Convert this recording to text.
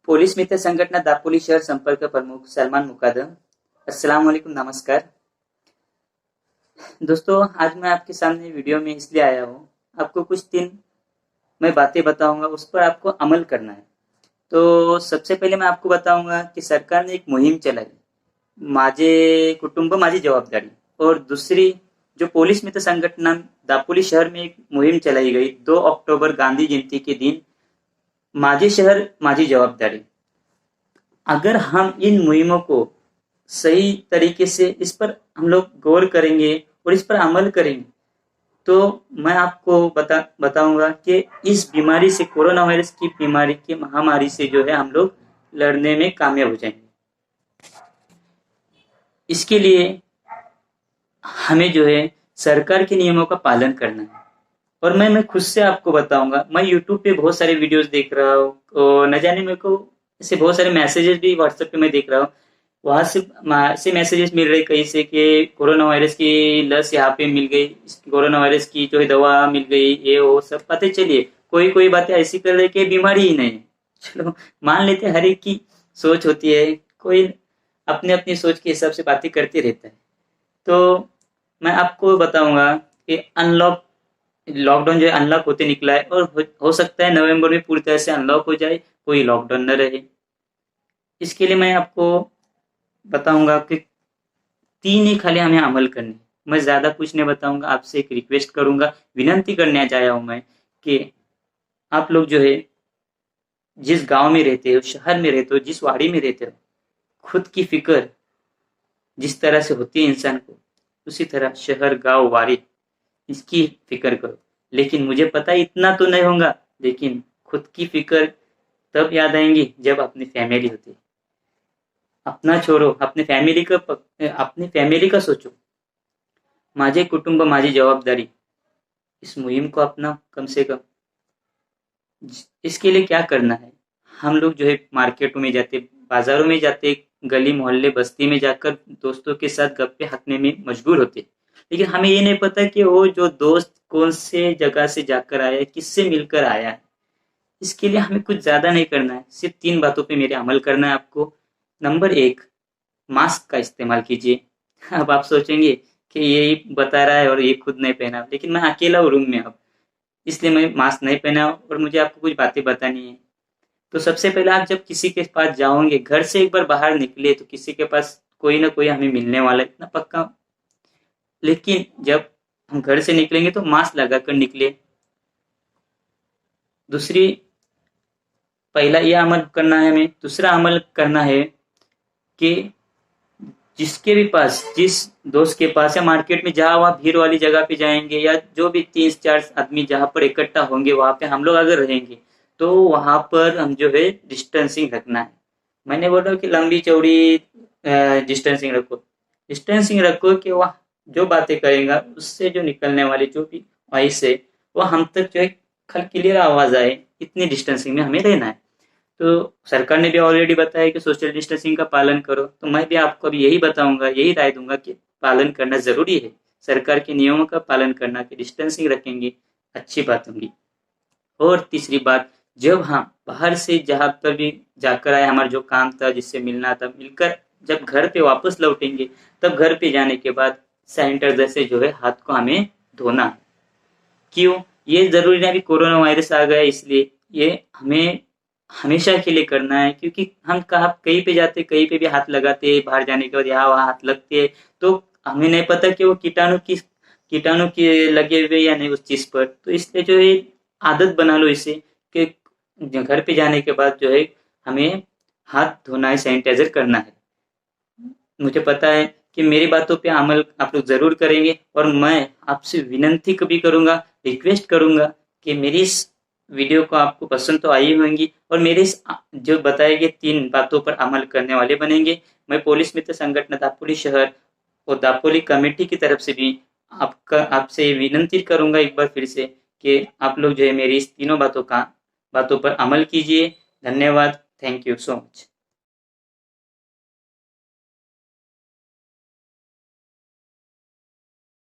Police मित्र संघटना दापोली शहर संपर्क प्रमुख सलमान मुकादम। अस्सलाम वालेकुम, नमस्कार दोस्तों। आज मैं आपके सामने वीडियो में इसलिए आया हूँ, आपको कुछ दिन मैं बातें बताऊंगा, उस पर आपको अमल करना है। तो सबसे पहले मैं आपको बताऊंगा कि सरकार ने एक मुहिम चलाई, माझे कुटुंब माझी जवाबदारी। और दूसरी जो पोलीस मित्र संघटना दापोली शहर में एक मुहिम चलाई गई 2 अक्टूबर गांधी जयंती के दिन, माझे शहर माझी जवाबदारी। अगर हम इन मुहिमों को सही तरीके से इस पर हम लोग गौर करेंगे और इस पर अमल करेंगे तो मैं आपको बताऊंगा कि इस बीमारी से, कोरोना वायरस की बीमारी की महामारी से जो है हम लोग लड़ने में कामयाब हो जाएंगे। इसके लिए हमें जो है सरकार के नियमों का पालन करना है। और मैं खुद से आपको बताऊंगा, मैं यूट्यूब पे बहुत सारे वीडियोस देख रहा हूँ और न जाने मेरे को ऐसे बहुत सारे मैसेजेस भी व्हाट्सएप पे मैं देख रहा हूँ। वहां से मैसेजेस मिल रहे कहीं से कि कोरोना वायरस की लस यहाँ पे मिल गई, कोरोना वायरस की जो है दवा मिल गई, ये वो सब पता चलिए। कोई कोई बातें ऐसी कर रहे कि बीमारी ही नहीं है। चलो मान लेते, हर एक की सोच होती है, कोई अपने अपनी सोच के हिसाब से बातें करते रहता है। तो मैं आपको बताऊंगा कि लॉकडाउन जो है अनलॉक होते निकला है और हो सकता है नवंबर में पूरी तरह से अनलॉक हो जाए, कोई लॉकडाउन न रहे। इसके लिए मैं आपको बताऊंगा कि 3 ही खाली हमें अमल करने। मैं ज्यादा कुछ नहीं बताऊंगा, आपसे एक रिक्वेस्ट करूंगा, विनंती करने आया हूं मैं कि आप लोग जो है जिस गांव में रहते हो, शहर में रहते हो, जिस वाड़ी में रहते हो, खुद की फिक्र जिस तरह से होती है इंसान को, उसी तरह शहर, गांव, वाड़ी इसकी फिक्र करो। लेकिन मुझे पता है इतना तो नहीं होगा, लेकिन खुद की फिक्र तब याद आएंगी जब अपनी फैमिली होती है। अपना छोड़ो, अपने फैमिली का सोचो। माझे कुटुंब माझी जवाबदारी, इस मुहिम को अपना कम से कम। इसके लिए क्या करना है, हम लोग जो है मार्केटों में जाते, बाजारों में जाते, गली मोहल्ले बस्ती में जाकर दोस्तों के साथ गप्पे हंसने में मजबूर होते। लेकिन हमें ये नहीं पता कि वो जो दोस्त कौन से जगह से जाकर आया है, किससे मिलकर आया है। इसके लिए हमें कुछ ज्यादा नहीं करना है, सिर्फ 3 बातों पे मेरे अमल करना है आपको। नंबर 1, मास्क का इस्तेमाल कीजिए। अब आप सोचेंगे कि यही बता रहा है और ये खुद नहीं पहना, लेकिन मैं अकेला हूँ रूम में अब, इसलिए मैं मास्क नहीं पहना और मुझे आपको कुछ बातें बतानी है। तो सबसे पहले आप जब किसी के पास जाओगे, घर से एक बार बाहर निकले तो किसी के पास कोई ना कोई हमें मिलने वाला है, इतना पक्का। लेकिन जब हम घर से निकलेंगे तो मास्क लगाकर निकले। दूसरी, पहला यह अमल करना है हमें। दूसरा अमल करना है कि जिसके भी पास, जिस दोस्त के पास या मार्केट में जहां वहां भीड़ वाली जगह पे जाएंगे, या जो भी 3-4 आदमी जहां पर इकट्ठा होंगे वहां पे हम लोग अगर रहेंगे तो वहां पर हम जो है डिस्टेंसिंग रखना है। मैंने बोला कि लंबी चौड़ी डिस्टेंसिंग रखो। डिस्टेंसिंग रखो कि वह जो बातें करेगा उससे जो निकलने वाली जो भी वॉइस है वो हम तक जो है क्लियर आवाज आए, इतनी डिस्टेंसिंग में हमें रहना है। तो सरकार ने भी ऑलरेडी बताया कि सोशल डिस्टेंसिंग का पालन करो, तो मैं भी आपको अभी यही बताऊंगा, यही राय दूंगा कि पालन करना जरूरी है। सरकार के नियमों का पालन करना, कि डिस्टेंसिंग रखेंगे, अच्छी बात होगी। और तीसरी बात, जब हम बाहर से जहां पर भी जाकर आए, हमारा जो काम था, जिससे मिलना था, मिलकर जब घर पे वापस लौटेंगे, तब घर पे जाने के बाद सैनिटाइजर से जो है हाथ को हमें धोना है। क्यों? ये जरूरी नहीं अभी कोरोना वायरस आ गया इसलिए, ये हमें हमेशा के लिए करना है। क्योंकि हम कहीं पे जाते, कहीं पे भी हाथ लगाते, बाहर जाने के बाद यहाँ वहाँ हाथ लगते, तो हमें नहीं पता कि वो कीटाणु की लगे हुए या नहीं उस चीज पर। तो इसलिए जो है आदत बना लो इसे, कि घर पे जाने के बाद जो है हमें हाथ धोना है, सैनिटाइजर करना है। मुझे पता है कि मेरी बातों पे अमल आप लोग जरूर करेंगे, और मैं आपसे विनंती कभी करूंगा, रिक्वेस्ट करूंगा कि मेरी इस वीडियो को आपको पसंद तो आई होंगी और मेरे इस जो बताए गए 3 बातों पर अमल करने वाले बनेंगे। मैं पुलिस मित्र संगठन दापोली शहर और दापोली कमेटी की तरफ से भी आपसे विनंती करूंगा एक बार फिर से, कि आप लोग जो है मेरी इस तीनों बातों पर अमल कीजिए। धन्यवाद। Thank you so much.